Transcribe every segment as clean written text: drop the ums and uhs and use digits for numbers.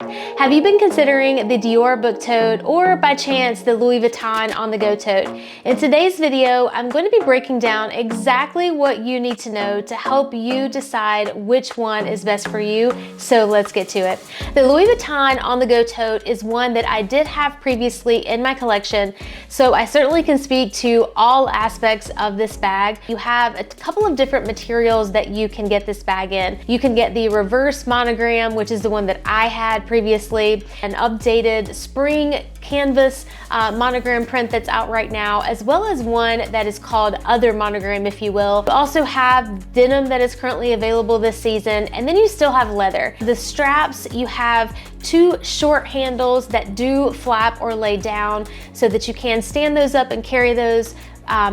Have you been considering the Dior Book Tote or by chance the Louis Vuitton On The Go tote? In today's video, I'm going to be breaking down exactly what you need to know to help you decide which one is best for you. So let's get to it. The Louis Vuitton On The Go tote is one that I did have previously in my collection, so I certainly can speak to all aspects of this bag. You have a couple of different materials that you can get this bag in. You can get the reverse monogram, which is the one that I had previously, an updated spring canvas monogram print that's out right now, as well as one that is called Other Monogram, if you will. You also have denim that is currently available this season, and then you still have leather. The straps, you have two short handles that do flap or lay down so that you can stand those up and carry those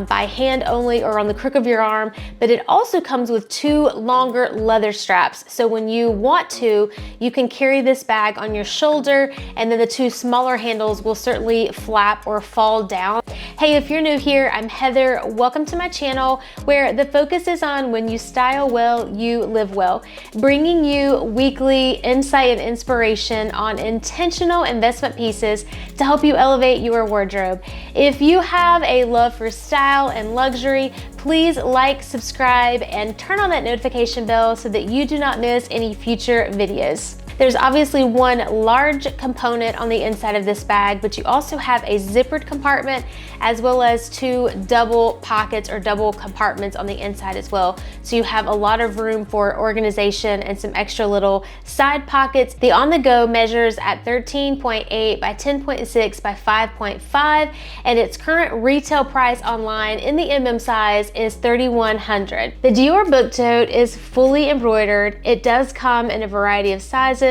by hand only or on the crook of your arm, but it also comes with two longer leather straps. So when you want to, you can carry this bag on your shoulder, and then the two smaller handles will certainly flap or fall down. Hey, if you're new here, I'm Heather. Welcome to my channel where the focus is on when you style well, you live well, bringing you weekly insight and inspiration on intentional investment pieces to help you elevate your wardrobe. If you have a love for style and luxury, please like, subscribe, and turn on that notification bell so that you do not miss any future videos. There's obviously one large component on the inside of this bag, but you also have a zippered compartment as well as two double pockets or double compartments on the inside as well. So you have a lot of room for organization and some extra little side pockets. The On The Go measures at 13.8 by 10.6 by 5.5, and its current retail price online in the MM size is $3,100. The Dior Book Tote is fully embroidered. It does come in a variety of sizes.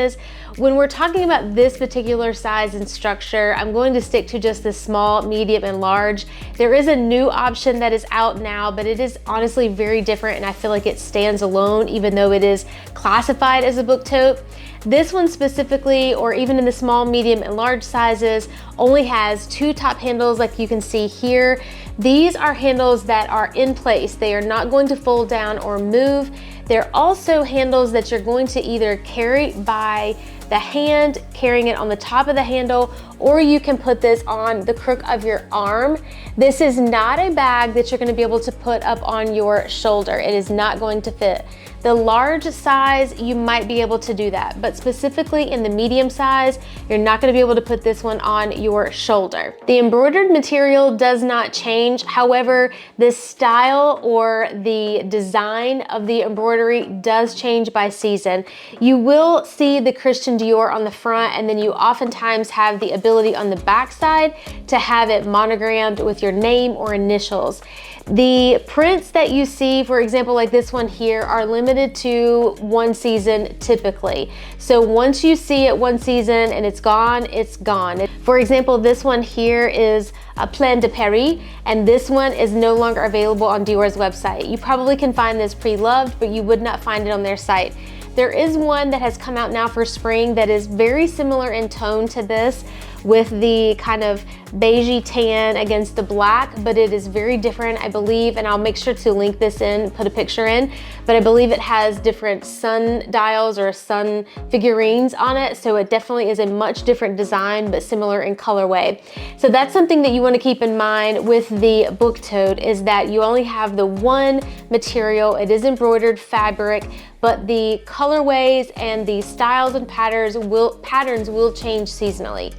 When we're talking about this particular size and structure, I'm going to stick to just the small, medium, and large. There is a new option that is out now, but it is honestly very different, and I feel like it stands alone even though it is classified as a book tote. This one specifically, or even in the small, medium, and large sizes, only has two top handles like you can see here. These are handles that are in place. They are not going to fold down or move. They're also handles that you're going to either carry by the hand, carrying it on the top of the handle, or you can put this on the crook of your arm. This is not a bag that you're going to be able to put up on your shoulder. It is not going to fit. The large size, you might be able to do that, but specifically in the medium size, you're not going to be able to put this one on your shoulder. The embroidered material does not change. However, the style or the design of the embroidery does change by season. You will see the Christian Dior on the front, and then you oftentimes have the ability on the back side to have it monogrammed with your name or initials. The prints that you see, for example, like this one here, are limited to one season typically. So once you see it one season and it's gone, it's gone. For example, this one here is a Plein de Paris, and this one is no longer available on Dior's website. You probably can find this pre-loved, but you would not find it on their site. There is one that has come out now for spring that is very similar in tone to this, with the kind of beigey tan against the black, but it is very different, I believe, and I'll make sure to link this in, put a picture in, but I believe it has different sun dials or sun figurines on it, so it definitely is a much different design, but similar in colorway. So that's something that you want to keep in mind with the book tote, is that you only have the one material. It is embroidered fabric, but the colorways and the styles and patterns will change seasonally.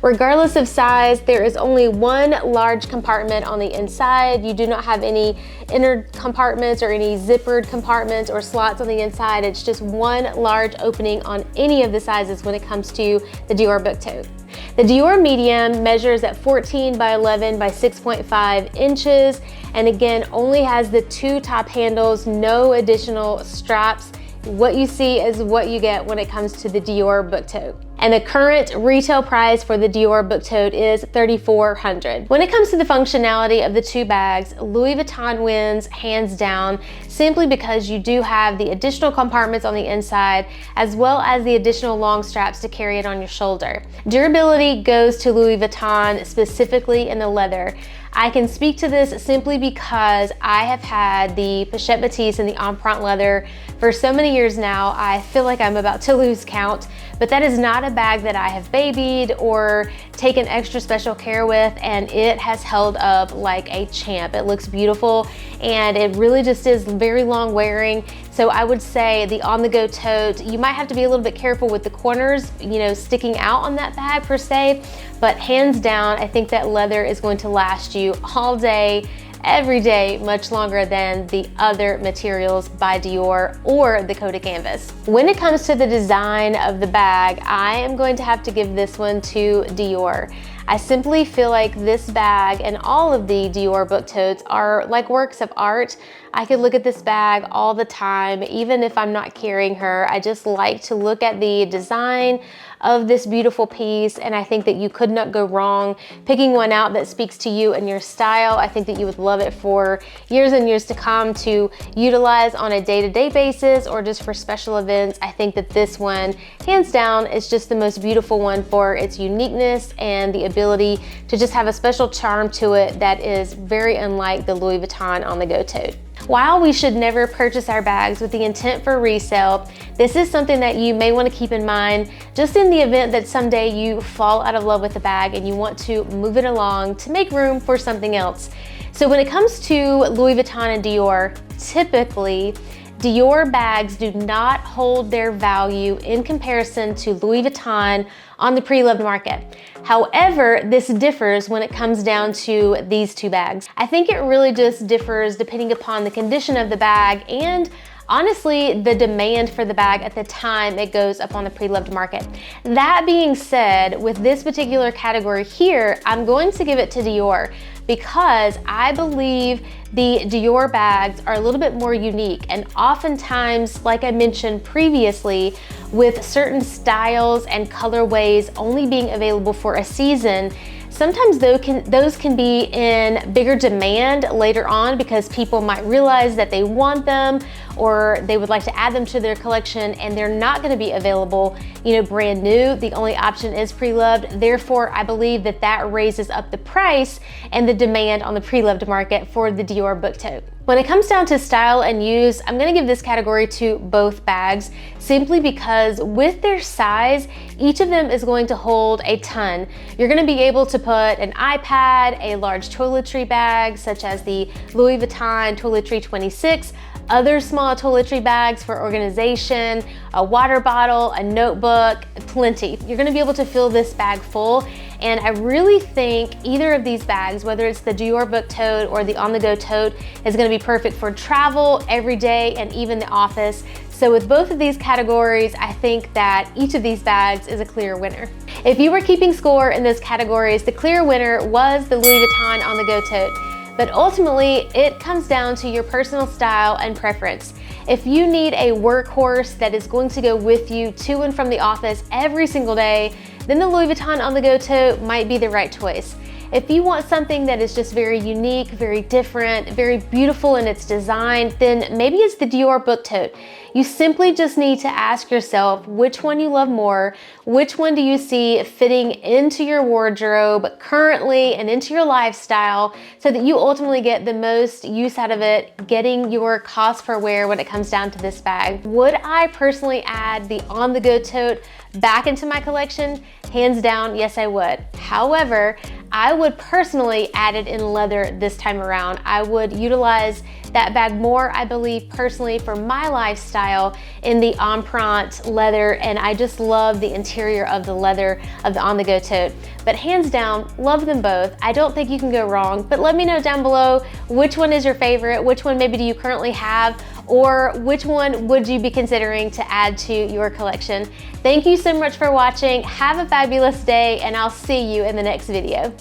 Regardless of size, there is only one large compartment on the inside. You do not have any inner compartments or any zippered compartments or slots on the inside. It's just one large opening on any of the sizes when it comes to the Dior Book Tote. The Dior Medium measures at 14 by 11 by 6.5 inches, and again, only has the two top handles, no additional straps. What you see is what you get when it comes to the Dior Book Tote. And the current retail price for the Dior Book Tote is $3,400. When it comes to the functionality of the two bags, Louis Vuitton wins hands down, simply because you do have the additional compartments on the inside, as well as the additional long straps to carry it on your shoulder. Durability goes to Louis Vuitton, specifically in the leather. I can speak to this simply because I have had the Pochette Batiste and the Empreinte leather for so many years now. I feel like I'm about to lose count, but that is not a bag that I have babied or taken extra special care with, and it has held up like a champ. It looks beautiful, and it really just is very long wearing. So I would say the On The Go tote, you might have to be a little bit careful with the corners, you know, sticking out on that bag per se, but hands down, I think that leather is going to last you all day, every day, much longer than the other materials by Dior or the Coda Canvas. When it comes to the design of the bag, I am going to have to give this one to Dior. I simply feel like this bag and all of the Dior Book Totes are like works of art. I could look at this bag all the time, even if I'm not carrying her. I just like to look at the design of this beautiful piece, and I think that you could not go wrong picking one out that speaks to you and your style. I think that you would love it for years and years to come to utilize on a day-to-day basis or just for special events. I think that this one, hands down, is just the most beautiful one for its uniqueness and the ability to just have a special charm to it that is very unlike the Louis Vuitton On The Go tote. While we should never purchase our bags with the intent for resale, this is something that you may want to keep in mind just in the event that someday you fall out of love with a bag and you want to move it along to make room for something else. So when it comes to Louis Vuitton and Dior, typically Dior bags do not hold their value in comparison to Louis Vuitton on the pre-loved market. However, this differs when it comes down to these two bags. I think it really just differs depending upon the condition of the bag and honestly, the demand for the bag at the time it goes up on the pre-loved market. That being said, with this particular category here, I'm going to give it to Dior because I believe the Dior bags are a little bit more unique, and oftentimes, like I mentioned previously, with certain styles and colorways only being available for a season, sometimes those can be in bigger demand later on because people might realize that they want them or they would like to add them to their collection, and they're not going to be available, you know, brand new. The only option is pre-loved. Therefore, I believe that that raises up the price and the demand on the pre-loved market for the Dior Book Tote. When it comes down to style and use, I'm going to give this category to both bags simply because with their size, each of them is going to hold a ton. You're going to be able to put an iPad, a large toiletry bag such as the Louis Vuitton Toiletry 26, other small toiletry bags for organization, a water bottle, a notebook, plenty. You're going to be able to fill this bag full. And I really think either of these bags, whether it's the Dior Book Tote or the On The Go tote, is going to be perfect for travel, every day, and even the office. So with both of these categories, I think that each of these bags is a clear winner. If you were keeping score in those categories, the clear winner was the Louis Vuitton On The Go tote. But ultimately, it comes down to your personal style and preference. If you need a workhorse that is going to go with you to and from the office every single day, then the Louis Vuitton On The Go tote might be the right choice. If you want something that is just very unique, very different, very beautiful in its design, then maybe it's the Dior Book Tote. You simply just need to ask yourself which one you love more, which one do you see fitting into your wardrobe currently and into your lifestyle so that you ultimately get the most use out of it, getting your cost per wear when it comes down to this bag. Would I personally add the On The Go tote back into my collection? Hands down, yes, I would. However, I would personally add it in leather this time around. I would utilize that bag more, I believe, personally for my lifestyle in the empreinte leather, and I just love the interior of the leather of the On The Go tote. But hands down, love them both. I don't think you can go wrong, but let me know down below which one is your favorite, which one maybe do you currently have, or which one would you be considering to add to your collection. Thank you so much for watching. Have a fabulous day, and I'll see you in the next video.